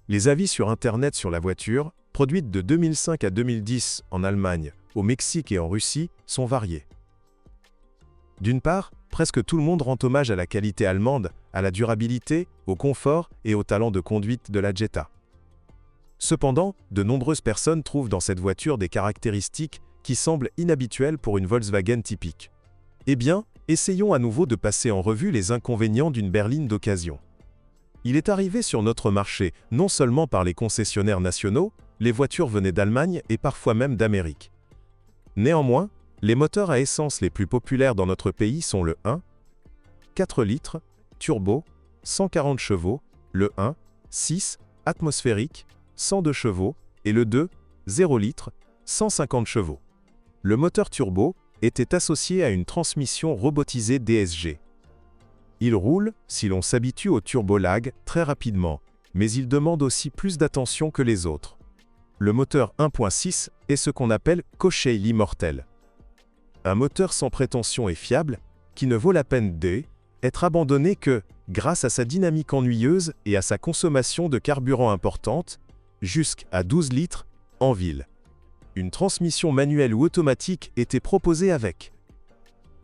Les avis sur Internet sur la voiture, produite de 2005 à 2010 en Allemagne, au Mexique et en Russie, sont variés. D'une part, presque tout le monde rend hommage à la qualité allemande, à la durabilité, au confort et au talent de conduite de la Jetta. Cependant, de nombreuses personnes trouvent dans cette voiture des caractéristiques qui semblent inhabituelles pour une Volkswagen typique. Eh bien, essayons à nouveau de passer en revue les inconvénients d'une berline d'occasion. Il est arrivé sur notre marché non seulement par les concessionnaires nationaux, les voitures venaient d'Allemagne et parfois même d'Amérique. Néanmoins, les moteurs à essence les plus populaires dans notre pays sont le 1, 4 litres, turbo, 140 chevaux, le 1, 6, atmosphérique, 102 chevaux, et le 2, 0 litres, 150 chevaux. Le moteur turbo était associé à une transmission robotisée DSG. Il roule, si l'on s'habitue au turbo-lag, très rapidement, mais il demande aussi plus d'attention que les autres. Le moteur 1.6 est ce qu'on appelle cocher l'immortel. Un moteur sans prétention et fiable, qui ne vaut la peine d'être abandonné que, grâce à sa dynamique ennuyeuse et à sa consommation de carburant importante, jusqu'à 12 litres, en ville. Une transmission manuelle ou automatique était proposée avec.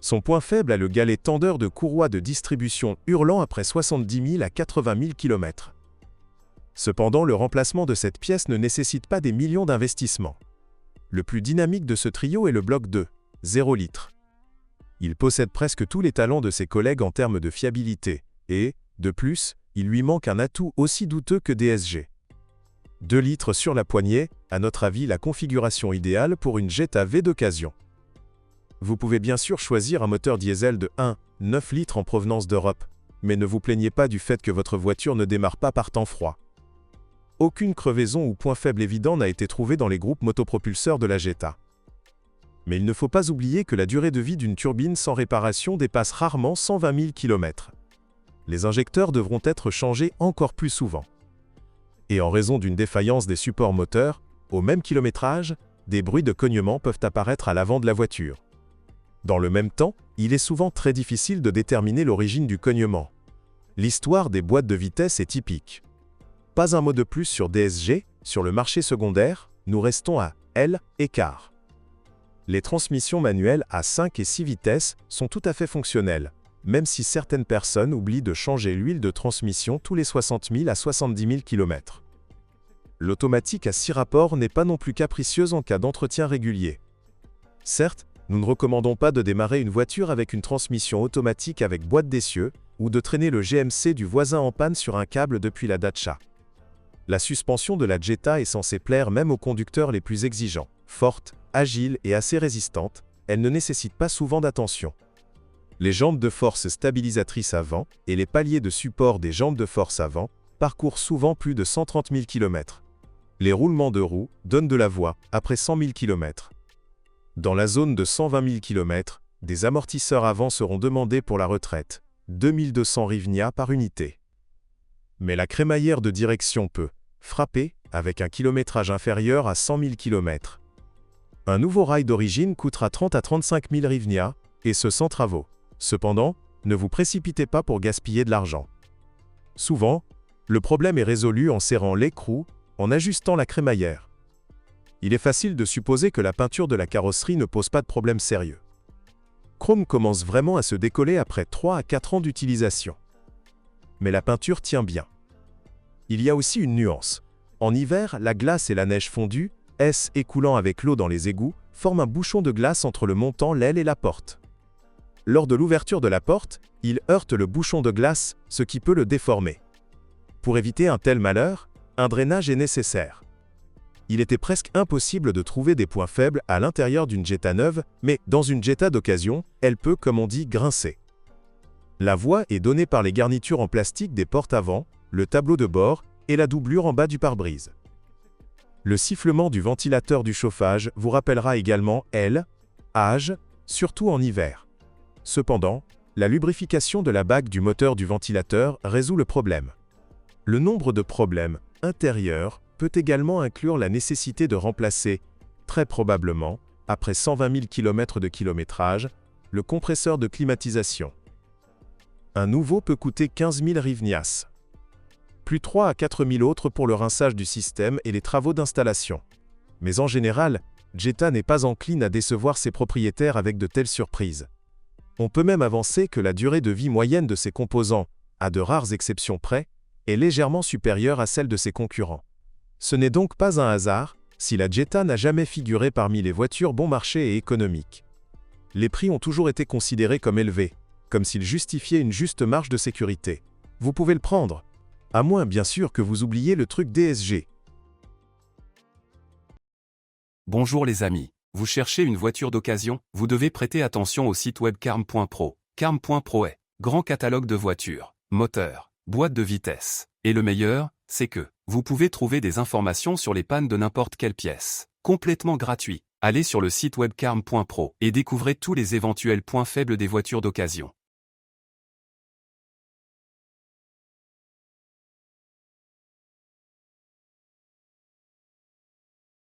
Son point faible a le galet tendeur de courroie de distribution hurlant après 70 000 à 80 000 km. Cependant, le remplacement de cette pièce ne nécessite pas des millions d'investissements. Le plus dynamique de ce trio est le bloc 2, 0 litres. Il possède presque tous les talents de ses collègues en termes de fiabilité, et, de plus, il lui manque un atout aussi douteux que DSG. 2 litres sur la poignée, à notre avis la configuration idéale pour une Jetta V d'occasion. Vous pouvez bien sûr choisir un moteur diesel de 1,9 litres en provenance d'Europe, mais ne vous plaignez pas du fait que votre voiture ne démarre pas par temps froid. Aucune crevaison ou point faible évident n'a été trouvé dans les groupes motopropulseurs de la Jetta. Mais il ne faut pas oublier que la durée de vie d'une turbine sans réparation dépasse rarement 120 000 km. Les injecteurs devront être changés encore plus souvent. Et en raison d'une défaillance des supports moteurs, au même kilométrage, des bruits de cognement peuvent apparaître à l'avant de la voiture. Dans le même temps, il est souvent très difficile de déterminer l'origine du cognement. L'histoire des boîtes de vitesse est typique. Pas un mot de plus sur DSG, sur le marché secondaire, nous restons à L écart. Les transmissions manuelles à 5 et 6 vitesses sont tout à fait fonctionnelles, même si certaines personnes oublient de changer l'huile de transmission tous les 60 000 à 70 000 km. L'automatique à 6 rapports n'est pas non plus capricieuse en cas d'entretien régulier. Certes, nous ne recommandons pas de démarrer une voiture avec une transmission automatique avec boîte d'essieu, ou de traîner le GMC du voisin en panne sur un câble depuis la Dacia. La suspension de la Jetta est censée plaire même aux conducteurs les plus exigeants. Forte, agile et assez résistante, elle ne nécessite pas souvent d'attention. Les jambes de force stabilisatrices avant et les paliers de support des jambes de force avant parcourent souvent plus de 130 000 km. Les roulements de roues donnent de la voix après 100 000 km. Dans la zone de 120 000 km, des amortisseurs avant seront demandés pour la retraite, 2200 Rivnia par unité. Mais la crémaillère de direction peut frapper avec un kilométrage inférieur à 100 000 km. Un nouveau rail d'origine coûtera 30 à 35 000 Rivnia, et ce sans travaux. Cependant, ne vous précipitez pas pour gaspiller de l'argent. Souvent, le problème est résolu en serrant l'écrou, en ajustant la crémaillère. Il est facile de supposer que la peinture de la carrosserie ne pose pas de problème sérieux. Chrome commence vraiment à se décoller après 3 à 4 ans d'utilisation. Mais la peinture tient bien. Il y a aussi une nuance. En hiver, la glace et la neige fondue, écoulant avec l'eau dans les égouts, forment un bouchon de glace entre le montant, l'aile et la porte. Lors de l'ouverture de la porte, il heurte le bouchon de glace, ce qui peut le déformer. Pour éviter un tel malheur, un drainage est nécessaire. Il était presque impossible de trouver des points faibles à l'intérieur d'une Jetta neuve, mais dans une Jetta d'occasion, elle peut, comme on dit, grincer. La voix est donnée par les garnitures en plastique des portes avant, le tableau de bord et la doublure en bas du pare-brise. Le sifflement du ventilateur du chauffage vous rappellera également âge, surtout en hiver. Cependant, la lubrification de la bague du moteur du ventilateur résout le problème. Le nombre de problèmes intérieurs peut également inclure la nécessité de remplacer, très probablement, après 120 000 km de kilométrage, le compresseur de climatisation. Un nouveau peut coûter 15 000 Rivnias. plus 3 à 4 000 autres pour le rinçage du système et les travaux d'installation. Mais en général, Jetta n'est pas encline à décevoir ses propriétaires avec de telles surprises. On peut même avancer que la durée de vie moyenne de ses composants, à de rares exceptions près, est légèrement supérieure à celle de ses concurrents. Ce n'est donc pas un hasard si la Jetta n'a jamais figuré parmi les voitures bon marché et économiques. Les prix ont toujours été considérés comme élevés, comme s'ils justifiaient une juste marge de sécurité. Vous pouvez le prendre, à moins bien sûr que vous oubliez le truc DSG. Bonjour les amis, vous cherchez une voiture d'occasion, vous devez prêter attention au site web carm.pro. Carm.pro est grand catalogue de voitures, moteurs, boîtes de vitesse. Et le meilleur, c'est que vous pouvez trouver des informations sur les pannes de n'importe quelle pièce, complètement gratuit. Allez sur le site web carm.pro et découvrez tous les éventuels points faibles des voitures d'occasion.